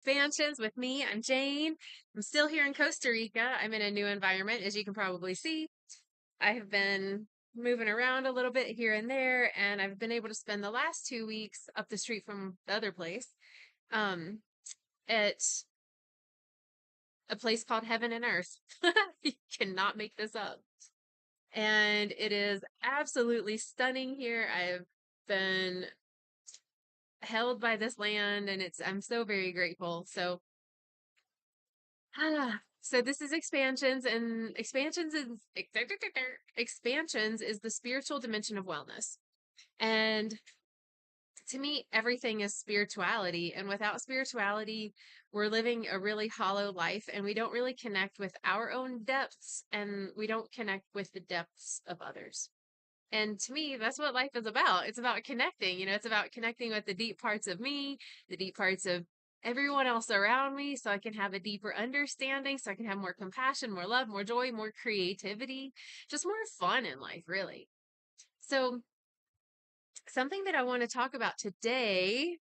Expansions with me. I'm Jane. I'm still here in Costa Rica. I'm in a new environment, as you can probably see. I have been moving around a little bit here and there, and I've been able to spend the last 2 weeks up the street from the other place, um, at a place called Heaven and Earth. You cannot make this up. And it is absolutely stunning here. I've been held by this land, and I'm so very grateful. So this is expansions, and expansions is the spiritual dimension of wellness. And to me, everything is spirituality. And without spirituality, we're living a really hollow life, and we don't really connect with our own depths, and we don't connect with the depths of others. And to me, that's what life is about. It's about connecting. It's about connecting with the deep parts of me, the deep parts of everyone else around me, so I can have a deeper understanding, so I can have more compassion, more love, more joy, more creativity, just more fun in life, really. So, something that I want to talk about today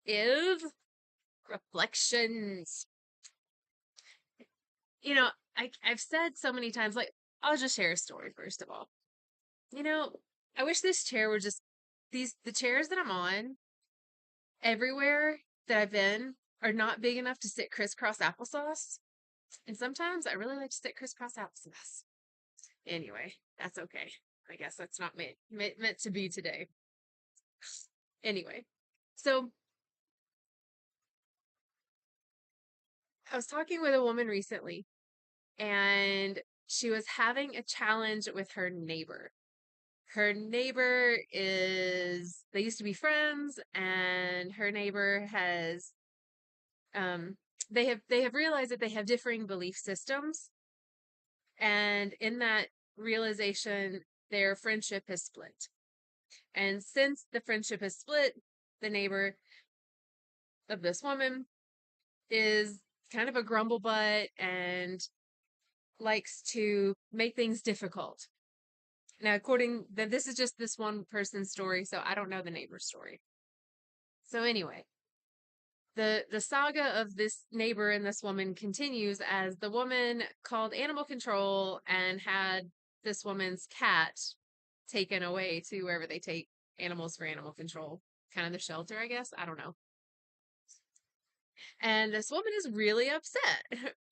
is reflections. You know, I've said so many times, like, I'll just share a story first of all. You know, I wish this chair were just the chairs that I'm on everywhere that I've been are not big enough to sit crisscross applesauce. And sometimes I really like to sit crisscross applesauce. Anyway, that's okay. I guess that's not meant to be today. Anyway, so I was talking with a woman recently, and she was having a challenge with her neighbor. Her neighbor they used to be friends, and her neighbor has um they have realized that they have differing belief systems, and in that realization their friendship has split. And since the friendship has split, the neighbor of this woman is kind of a grumble butt and likes to make things difficult. Now, this is just this one person's story, so I don't know the neighbor's story. So anyway, the saga of this neighbor and this woman continues as the woman called animal control and had this woman's cat taken away to wherever they take animals for animal control, kind of the shelter, I guess. I don't know. And this woman is really upset,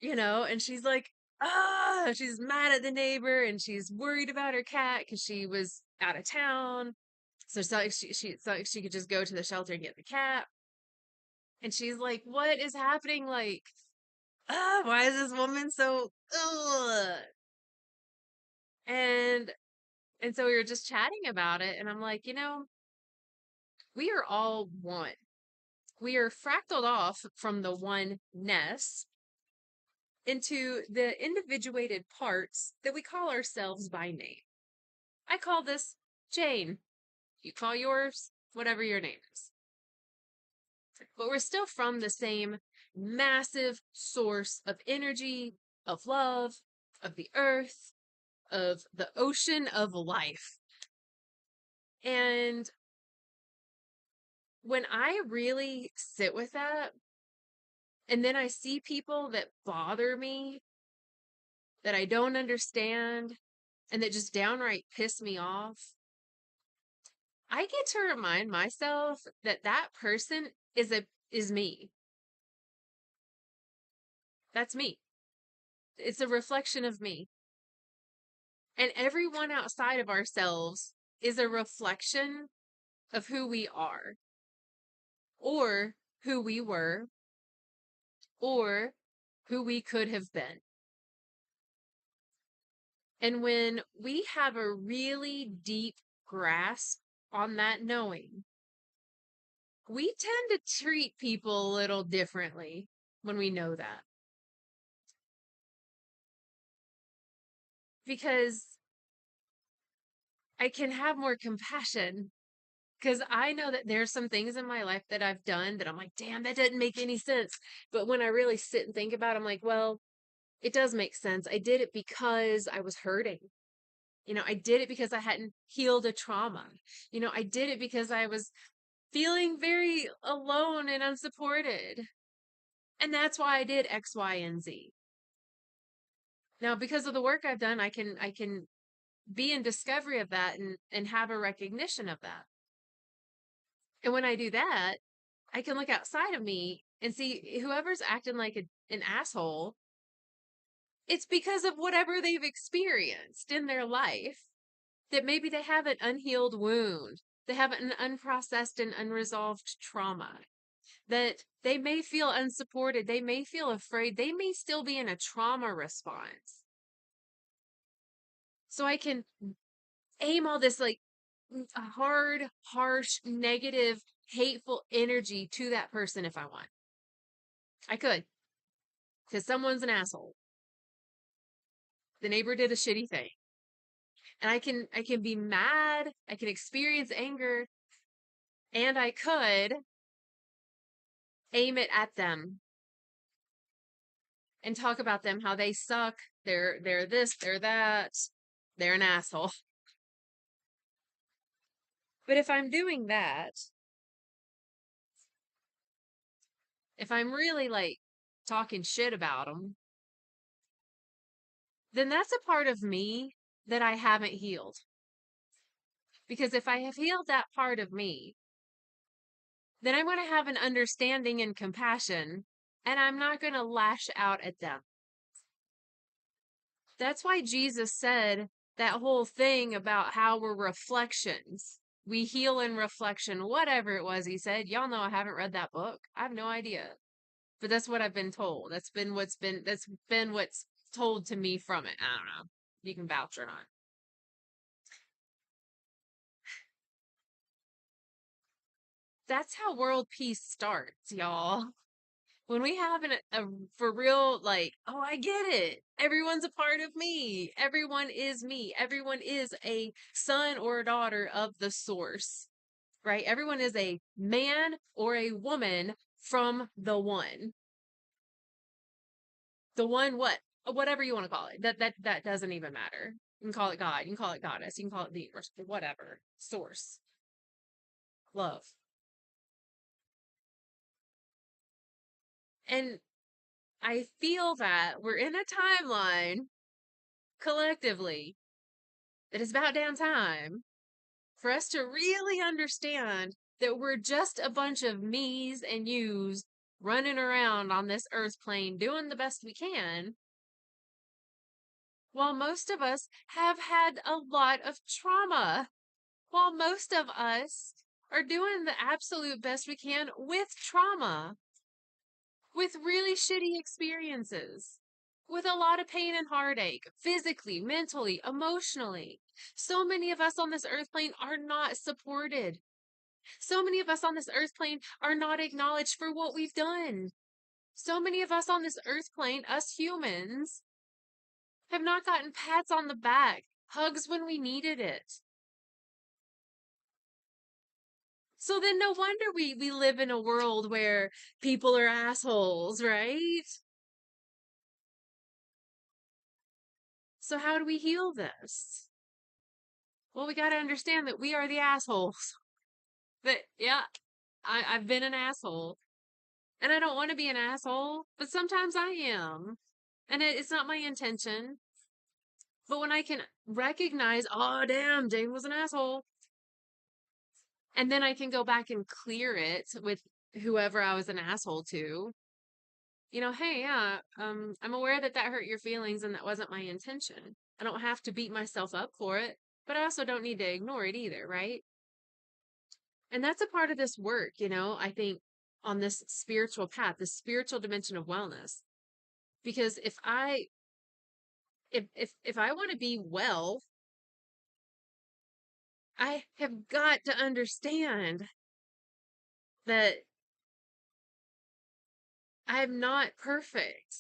and she's like, she's mad at the neighbor, and she's worried about her cat because she was out of town. So she could just go to the shelter and get the cat. And she's like, what is happening? Like, why is this woman so, and, and so we were just chatting about it. And I'm like, we are all one. We are fractaled off from the oneness into the individuated parts that we call ourselves by name. I call this Jane. You call yours whatever your name is. But we're still from the same massive source of energy, of love, of the earth, of the ocean of life. And when I really sit with that, and then I see people that bother me, that I don't understand, and that just downright piss me off, I get to remind myself that that person is me. That's me. It's a reflection of me. And everyone outside of ourselves is a reflection of who we are, or who we were, or who we could have been. And when we have a really deep grasp on that knowing, we tend to treat people a little differently when we know that. Because I can have more compassion, because I know that there's some things in my life that I've done that I'm like, damn, that doesn't make any sense. But when I really sit and think about it, I'm like, well, it does make sense. I did it because I was hurting. I did it because I hadn't healed a trauma. I did it because I was feeling very alone and unsupported. And that's why I did X, Y, and Z. Now, because of the work I've done, I can be in discovery of that and have a recognition of that. And when I do that, I can look outside of me and see whoever's acting like an asshole, it's because of whatever they've experienced in their life, that maybe they have an unhealed wound, they have an unprocessed and unresolved trauma, that they may feel unsupported, they may feel afraid, they may still be in a trauma response. So I can aim all this like hard, harsh, negative, hateful energy to that person if I want. I could, because someone's an asshole. The neighbor did a shitty thing. And I can be mad, I can experience anger, and I could aim it at them and talk about them, how they suck, they're this, they're that, they're an asshole. But if I'm doing that, if I'm really like talking shit about them, then that's a part of me that I haven't healed. Because if I have healed that part of me, then I'm going to have an understanding and compassion, and I'm not going to lash out at them. That's why Jesus said that whole thing about how we're reflections. We heal in reflection, whatever it was he said. Y'all know I haven't read that book. I have no idea. But that's what I've been told. That's been what's told to me from it. I don't know. You can vouch or not. That's how world peace starts, y'all. When we have a for real, like, oh, I get it. Everyone's a part of me. Everyone is me. Everyone is a son or a daughter of the source, right? Everyone is a man or a woman from the one. The one, what? Whatever you want to call it. That doesn't even matter. You can call it God. You can call it goddess. You can call it the universe. Whatever. Source. Love. And I feel that we're in a timeline collectively that it's about damn time for us to really understand that we're just a bunch of me's and you's running around on this earth plane doing the best we can, while most of us have had a lot of trauma, while most of us are doing the absolute best we can with trauma, with really shitty experiences, with a lot of pain and heartache, physically, mentally, emotionally. So many of us on this earth plane are not supported. So many of us on this earth plane are not acknowledged for what we've done. So many of us on this earth plane, us humans, have not gotten pats on the back, hugs when we needed it. So then no wonder we live in a world where people are assholes, right? So how do we heal this? Well, we got to understand that we are the assholes. But yeah, I've been an asshole. And I don't want to be an asshole, but sometimes I am. And it's not my intention. But when I can recognize, oh, damn, Jane was an asshole. And then I can go back and clear it with whoever I was an asshole to. Hey, yeah, I'm aware that that hurt your feelings and that wasn't my intention. I don't have to beat myself up for it, but I also don't need to ignore it either, right? And that's a part of this work, I think on this spiritual path, this spiritual dimension of wellness. Because if I want to be well, I have got to understand that I'm not perfect.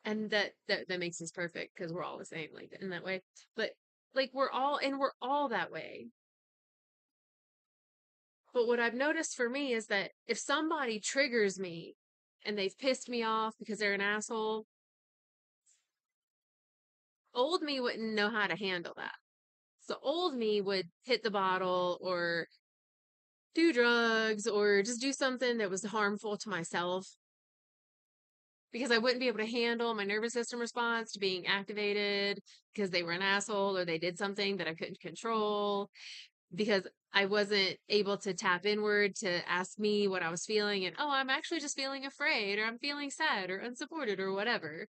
And that makes us perfect because we're all the same, like in that way. But like we're all that way. But what I've noticed for me is that if somebody triggers me and they've pissed me off because they're an asshole, old me wouldn't know how to handle that. So old me would hit the bottle or do drugs or just do something that was harmful to myself. because I wouldn't be able to handle my nervous system response to being activated because they were an asshole or they did something that I couldn't control, because I wasn't able to tap inward to ask me what I was feeling. And, oh, I'm actually just feeling afraid, or I'm feeling sad or unsupported or whatever.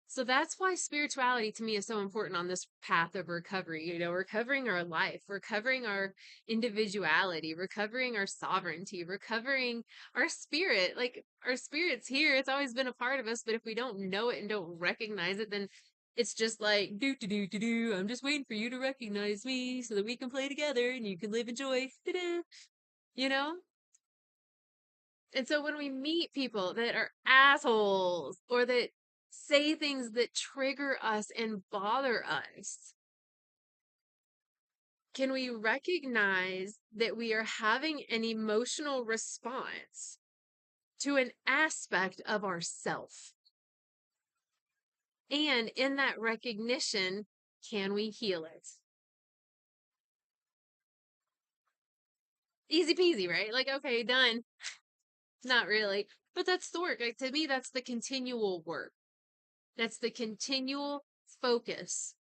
So that's why spirituality to me is so important on this path of recovery. Recovering our life, recovering our individuality, recovering our sovereignty, recovering our spirit. Like, our spirit's here. It's always been a part of us. But if we don't know it and don't recognize it, then it's just like, do, do, do, do, do. I'm just waiting for you to recognize me so that we can play together and you can live in joy. Da-da. You know? And so when we meet people that are assholes or that say things that trigger us and bother us, can we recognize that we are having an emotional response to an aspect of ourself? And in that recognition, can we heal it? Easy peasy, right? Like, okay, done. Not really. But that's the work. Like, to me, that's the continual work. That's the continual focus.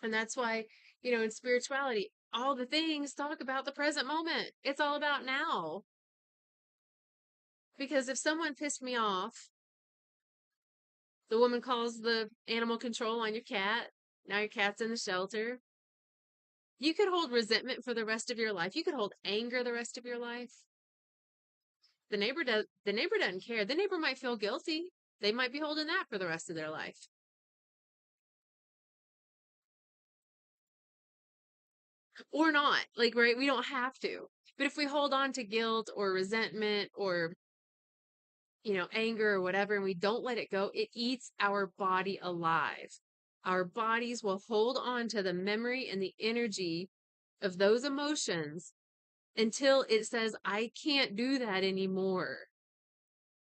And that's why, in spirituality, all the things talk about the present moment. It's all about now. Because if someone pissed me off, the woman calls the animal control on your cat. Now your cat's in the shelter. You could hold resentment for the rest of your life. You could hold anger the rest of your life. The neighbor doesn't care. The neighbor might feel guilty. They might be holding that for the rest of their life. Or not. Like, right? We don't have to. But if we hold on to guilt or resentment or anger or whatever, and we don't let it go, it eats our body alive. Our bodies will hold on to the memory and the energy of those emotions until it says, I can't do that anymore.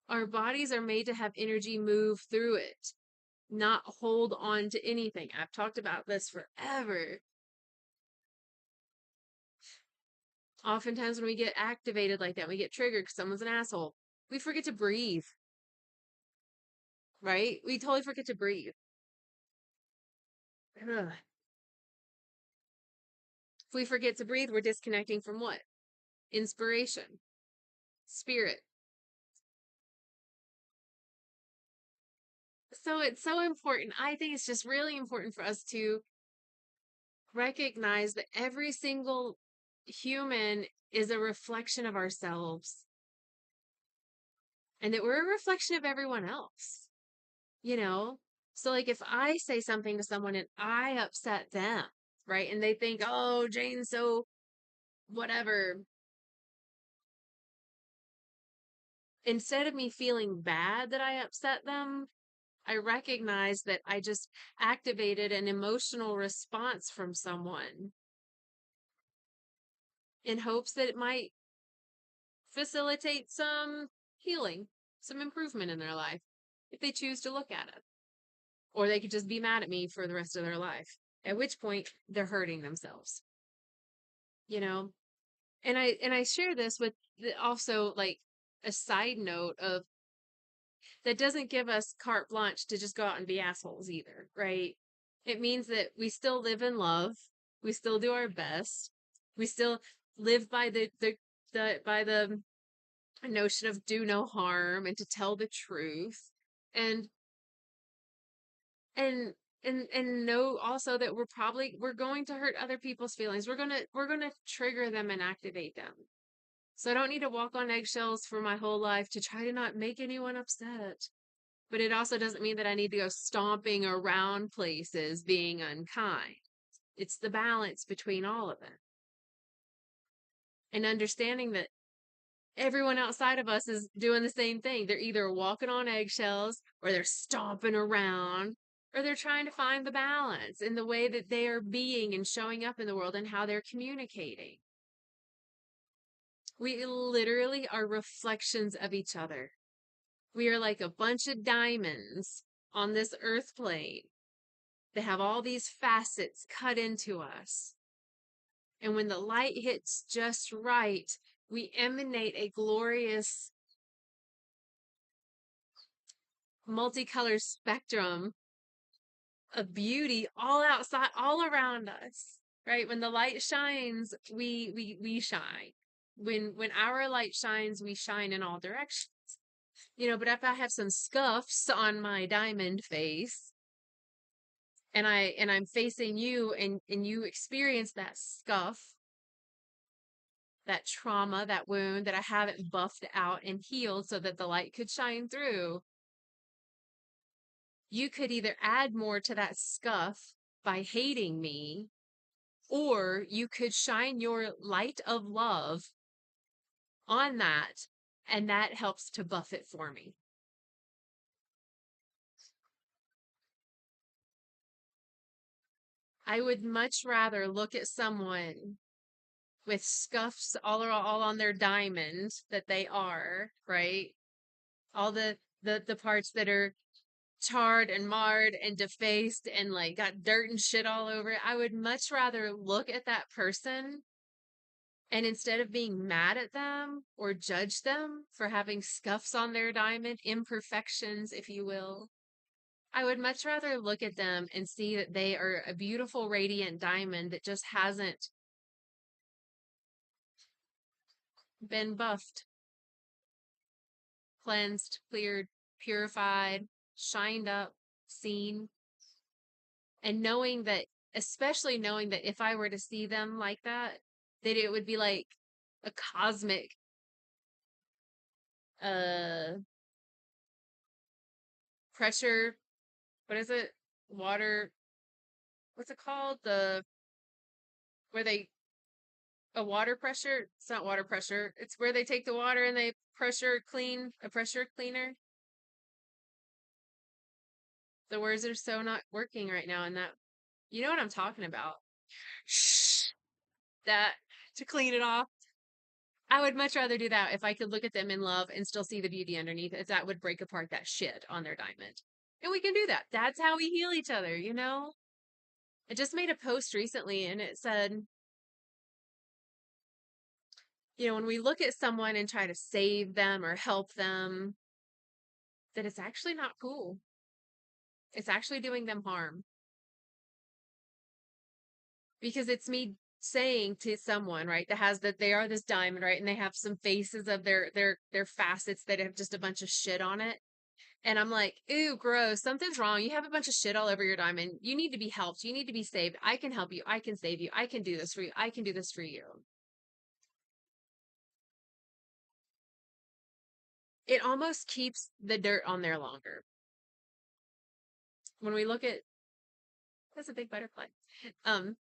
Our bodies are made to have energy move through it, not hold on to anything. I've talked about this forever. Oftentimes, when we get activated like that, we get triggered because someone's an asshole, we forget to breathe, right? We totally forget to breathe. Ugh. If we forget to breathe, we're disconnecting from what? Inspiration, spirit. So it's so important. I think it's just really important for us to recognize that every single human is a reflection of ourselves and that we're a reflection of everyone else, you know? So, like, if I say something to someone and I upset them, right? And they think, oh, Jane's so whatever. Instead of me feeling bad that I upset them, I recognize that I just activated an emotional response from someone in hopes that it might facilitate some healing, some improvement in their life if they choose to look at it. Or they could just be mad at me for the rest of their life, at which point they're hurting themselves, you know? And I share this with also like a side note of that doesn't give us carte blanche to just go out and be assholes either, right? It means that we still live in love, we still do our best, we still live by the notion of do no harm and to tell the truth, and and and know also that we're going to hurt other people's feelings. We're gonna trigger them and activate them. So I don't need to walk on eggshells for my whole life to try to not make anyone upset. But it also doesn't mean that I need to go stomping around places being unkind. It's the balance between all of it. And understanding that everyone outside of us is doing the same thing. They're either walking on eggshells or they're stomping around or they're trying to find the balance in the way that they are being and showing up in the world and how they're communicating. We literally are reflections of each other. We are like a bunch of diamonds on this earth plane that have all these facets cut into us. And when the light hits just right, we emanate a glorious multicolored spectrum of beauty all outside, all around us, right? When the light shines, we shine. When our light shines, we shine in all directions. But if I have some scuffs on my diamond face and I'm facing you and you experience that scuff, that trauma, that wound that I haven't buffed out and healed so that the light could shine through, you could either add more to that scuff by hating me, or you could shine your light of love on that, and that helps to buff it for me. I would much rather look at someone with scuffs all on their diamond that they are, right? All the parts that are charred and marred and defaced and like got dirt and shit all over it. I would much rather look at that person and instead of being mad at them or judge them for having scuffs on their diamond, imperfections, if you will, I would much rather look at them and see that they are a beautiful, radiant diamond that just hasn't been buffed, cleansed, cleared, purified, shined up, seen. And knowing that, especially knowing that if I were to see them like that it would be like a cosmic uh pressure. What is it? Water, what's it called? Where they a water pressure. It's not water pressure. It's where they take the water and they pressure clean, a pressure cleaner. The words are so not working right now, and that you know what I'm talking about. Shh. That to clean it off. I would much rather do that if I could look at them in love and still see the beauty underneath, as that would break apart that shit on their diamond. And we can do that. That's how we heal each other, you know? I just made a post recently and it said, when we look at someone and try to save them or help them, that it's actually not cool. It's actually doing them harm. Because it's me saying to someone, right, that has that they are this diamond, right, and they have some faces of their facets that have just a bunch of shit on it. And I'm like, ew, gross, something's wrong. You have a bunch of shit all over your diamond. You need to be helped. You need to be saved. I can help you. I can save you. I can do this for you. I can do this for you. It almost keeps the dirt on there longer. When we look at, that's a big butterfly. Um,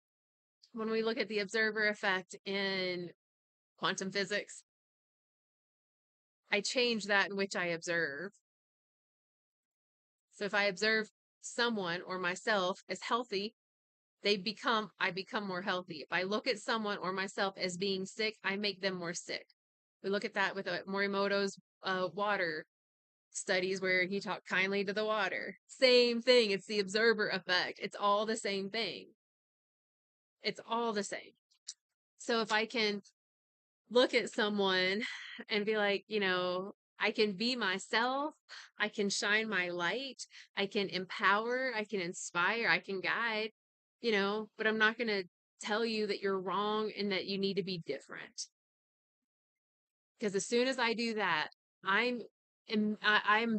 when we look at the observer effect in quantum physics, I change that in which I observe. So if I observe someone or myself as healthy, I become more healthy. If I look at someone or myself as being sick, I make them more sick. We look at that with Morimoto's water studies where he talked kindly to the water. Same thing. It's the observer effect. It's all the same thing. It's all the same. So if I can look at someone and be like, I can be myself, I can shine my light, I can empower, I can inspire, I can guide, but I'm not going to tell you that you're wrong and that you need to be different. Because as soon as I do that, I'm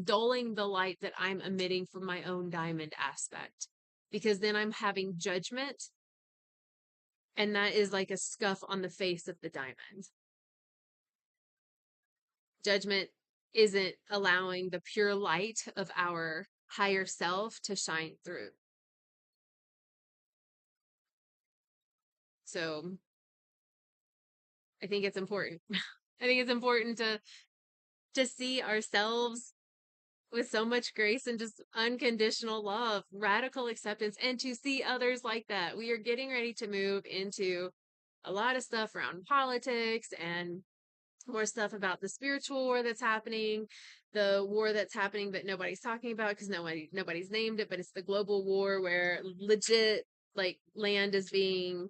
dulling the light that I'm emitting from my own diamond aspect. Because then I'm having judgment, and that is like a scuff on the face of the diamond. Judgment isn't allowing the pure light of our higher self to shine through. So I think it's important. I think it's important to see ourselves with so much grace and just unconditional love, radical acceptance, and to see others like that. We are getting ready to move into a lot of stuff around politics and more stuff about the spiritual war that's happening, the war that's happening that nobody's talking about because nobody's named it, but it's the global war where legit like land is being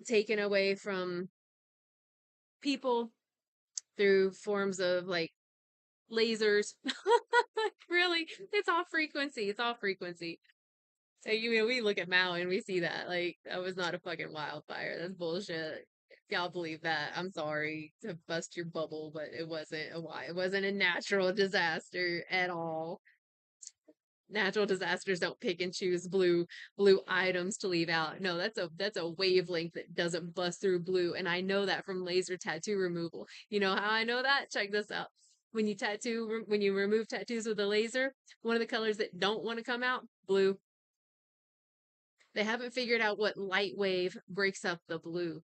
taken away from people through forms of like lasers. Really Literally, it's all frequency. It's all frequency. So we look at Maui and we see that. Like, that was not a fucking wildfire. That's bullshit. If y'all believe that, I'm sorry to bust your bubble, but it wasn't a natural disaster at all. Natural disasters don't pick and choose blue items to leave out. No, that's a wavelength that doesn't bust through blue, and I know that from laser tattoo removal. You know how I know that? Check this out. When you remove tattoos with a laser, one of the colors that don't want to come out, blue. They haven't figured out what light wave breaks up the blue.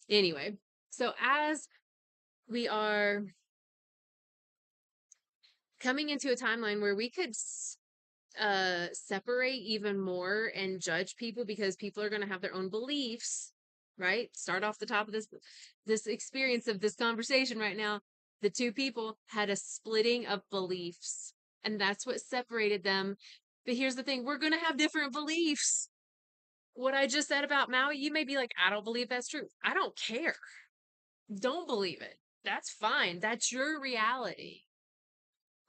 Anyway, so as we are coming into a timeline where we could separate even more and judge people because people are going to have their own beliefs, right? Start off the top of this experience of this conversation right now. The two people had a splitting of beliefs, and that's what separated them. But here's the thing, we're going to have different beliefs. What I just said about Maui, you may be like, I don't believe that's true. I don't care. Don't believe it. That's fine. That's your reality.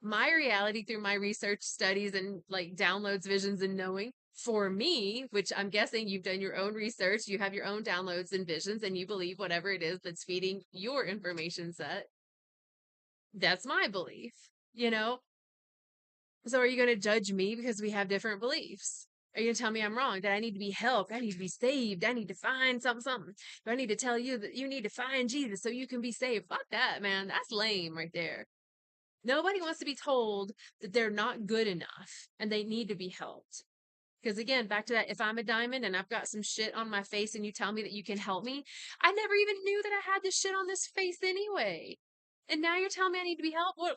My reality through my research studies and like downloads, visions, and knowing for me, which I'm guessing you've done your own research, you have your own downloads and visions, and you believe whatever it is that's feeding your information set. That's my belief, you know? So are you going to judge me because we have different beliefs? Are you going to tell me I'm wrong, that I need to be helped? I need to be saved. I need to find something. Do I need to tell you that you need to find Jesus so you can be saved? Fuck that, man. That's lame right there. Nobody wants to be told that they're not good enough and they need to be helped. Because again, back to that, if I'm a diamond and I've got some shit on my face and you tell me that you can help me, I never even knew that I had this shit on this face anyway. And now you're telling me I need to be helped? What?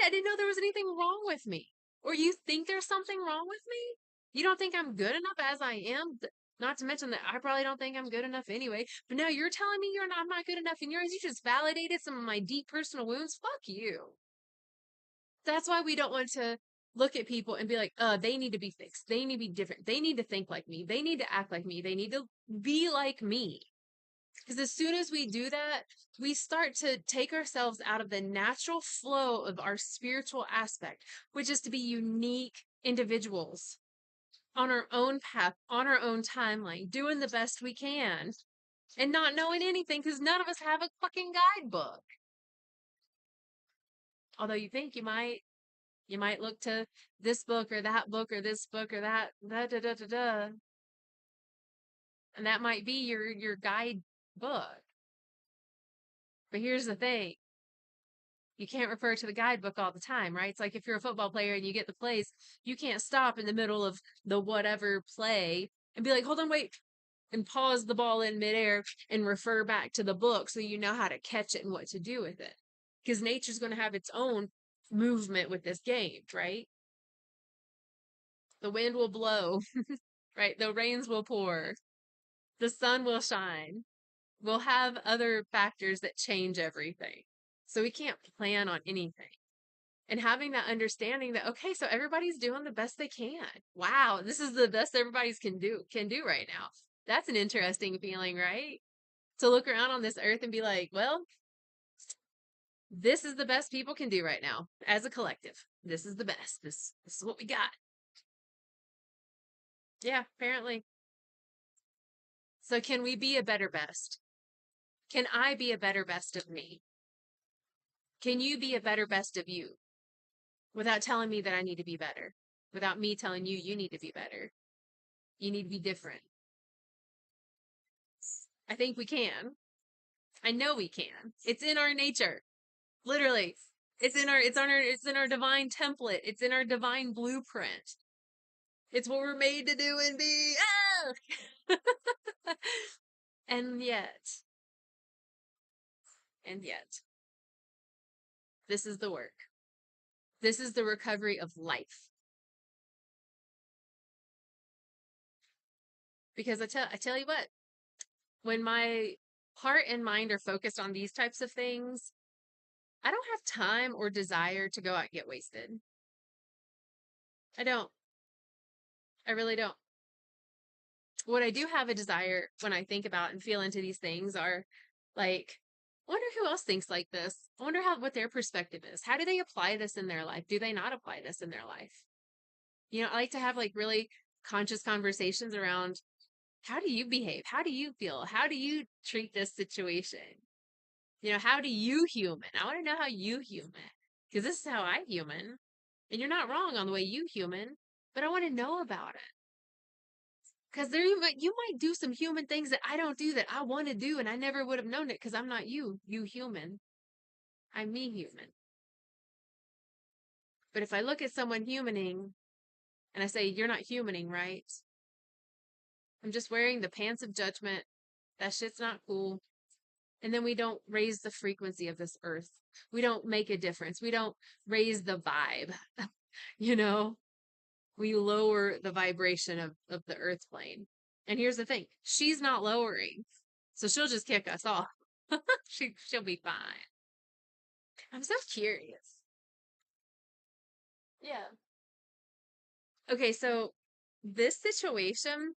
I didn't know there was anything wrong with me. Or you think there's something wrong with me? You don't think I'm good enough as I am? Not to mention that I probably don't think I'm good enough anyway. But now you're telling me I'm not good enough, and you just validated some of my deep personal wounds. Fuck you. That's why we don't want to look at people and be like, they need to be fixed. They need to be different. They need to think like me. They need to act like me. They need to be like me. Because as soon as we do that, we start to take ourselves out of the natural flow of our spiritual aspect, which is to be unique individuals on our own path, on our own timeline, doing the best we can, and not knowing anything because none of us have a fucking guidebook. Although you think you might look to this book or that book or this book or that, da da da da da, and that might be your guide book. But here's the thing. You can't refer to the guidebook all the time, right? It's like if you're a football player and you get the plays, you can't stop in the middle of the whatever play and be like, hold on, wait, and pause the ball in midair and refer back to the book so you know how to catch it and what to do with it. Because nature's going to have its own movement with this game, right? The wind will blow, right? The rains will pour, the sun will shine. We'll have other factors that change everything. So we can't plan on anything. And having that understanding that, okay, so everybody's doing the best they can. Wow, this is the best everybody's can do right now. That's an interesting feeling, right? To look around on this earth and be like, well, this is the best people can do right now as a collective. This is the best. This is what we got. Yeah, apparently. So can we be a better best? Can I be a better best of me? Can you be a better best of you without telling me that I need to be better? Without me telling you you need to be better. You need to be different. I think we can. I know we can. It's in our nature. Literally. It's in our divine template. It's in our divine blueprint. It's what we're made to do and be. Ah! and yet, and yet, this is the work. This is the recovery of life. Because I tell you what, when my heart and mind are focused on these types of things, I don't have time or desire to go out and get wasted. I don't. I really don't. What I do have a desire when I think about and feel into these things are like Wonder who else thinks like this. I wonder what their perspective is. How do they apply this in their life? Do they not apply this in their life? I like to have like really conscious conversations around how do you behave? How do you feel? How do you treat this situation? How do you human? I want to know how you human because this is how I human. And you're not wrong on the way you human, but I want to know about it. Because you might do some human things that I don't do that I want to do, and I never would have known it because I'm not you human. I'm me human. But if I look at someone humaning and I say, you're not humaning, right? I'm just wearing the pants of judgment. That shit's not cool. And then we don't raise the frequency of this earth. We don't make a difference. We don't raise the vibe. you know, we lower the vibration of the earth plane. And here's the thing, she's not lowering. So she'll just kick us off. She'll be fine. I'm so curious. Yeah. Okay, so this situation,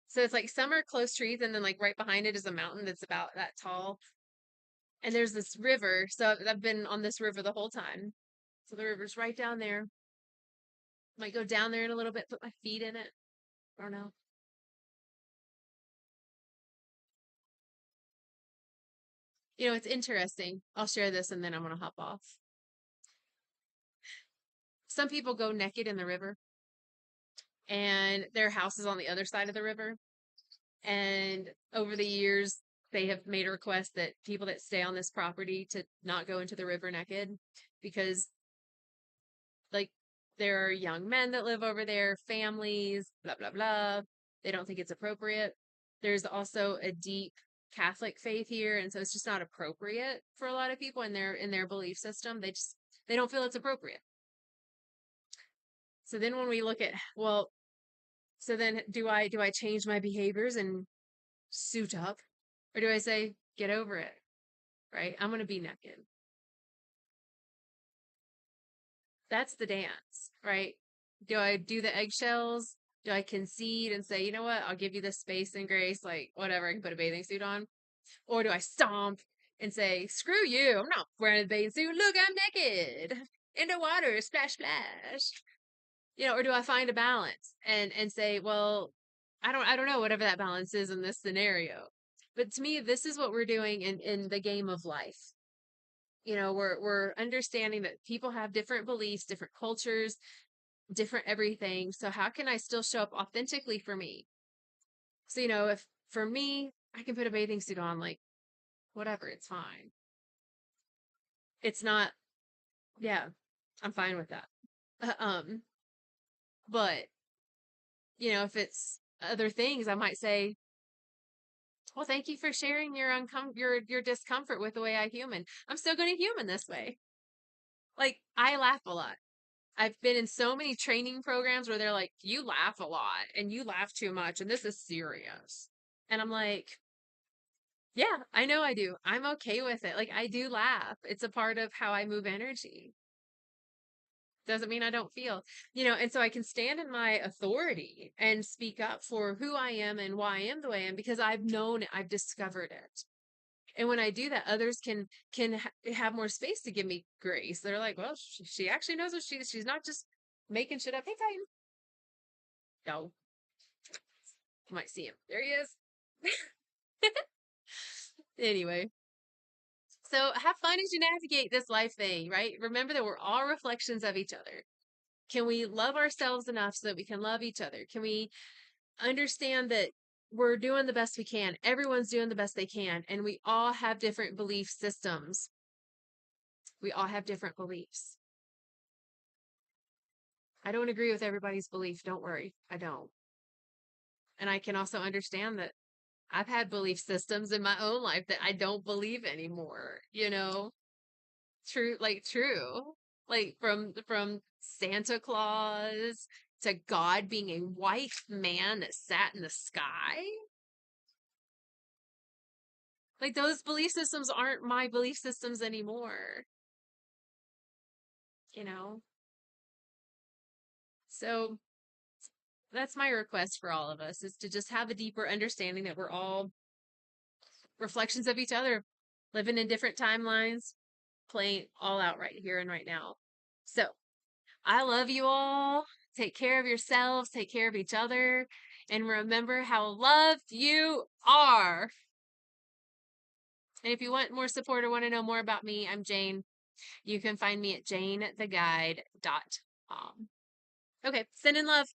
so it's like some are close trees, and then like right behind it is a mountain that's about that tall. And there's this river. So I've been on this river the whole time. So the river's right down there. Might go down there in a little bit, put my feet in it. I don't know. It's interesting. I'll share this and then I'm gonna hop off. Some people go naked in the river, and their house is on the other side of the river. And over the years, they have made a request that people that stay on this property to not go into the river naked because, like, there are young men that live over there, families, blah, blah, blah. They don't think it's appropriate. There's also a deep Catholic faith here, and so it's just not appropriate for a lot of people in their belief system. They don't feel it's appropriate. So then when we look at, well, so then do I change my behaviors and suit up? Or do I say, get over it, right? I'm going to be naked. That's the dance, right? Do I do the eggshells? Do I concede and say, you know what? I'll give you the space and grace, like whatever, I can put a bathing suit on. Or do I stomp and say, screw you, I'm not wearing a bathing suit. Look, I'm naked in the water, splash, splash. Or do I find a balance and say, well, I don't know, whatever that balance is in this scenario. But to me, this is what we're doing in the game of life. We're understanding that people have different beliefs, different cultures, different everything. So how can I still show up authentically for me? So, if for me, I can put a bathing suit on, like whatever, it's fine. It's not, yeah, I'm fine with that. But if it's other things, I might say, well, thank you for sharing your discomfort with the way I human. I'm still going to human this way. Like, I laugh a lot. I've been in so many training programs where they're like, you laugh a lot and you laugh too much and this is serious. And I'm like, yeah, I know I do. I'm okay with it. Like, I do laugh. It's a part of how I move energy. Doesn't mean I don't feel, and so I can stand in my authority and speak up for who I am and why I am the way I am because I've known it, I've discovered it. And when I do that, others can have more space to give me grace. They're like, well, she actually knows what she's not just making shit up. Hey, Titan. No, you might see him. There he is. Anyway, so have fun as you navigate this life thing, right? Remember that we're all reflections of each other. Can we love ourselves enough so that we can love each other? Can we understand that we're doing the best we can? Everyone's doing the best they can, and we all have different belief systems. We all have different beliefs. I don't agree with everybody's belief. Don't worry. I don't. And I can also understand that I've had belief systems in my own life that I don't believe anymore, True, like true. Like from Santa Claus to God being a white man that sat in the sky. Like those belief systems aren't my belief systems anymore, you know? So that's my request for all of us is to just have a deeper understanding that we're all reflections of each other. living in different timelines, playing all out right here and right now. So I love you all. Take care of yourselves, take care of each other, and remember how loved you are. And if you want more support or want to know more about me, I'm Jane. You can find me at janetheguide.com. Okay, send in love.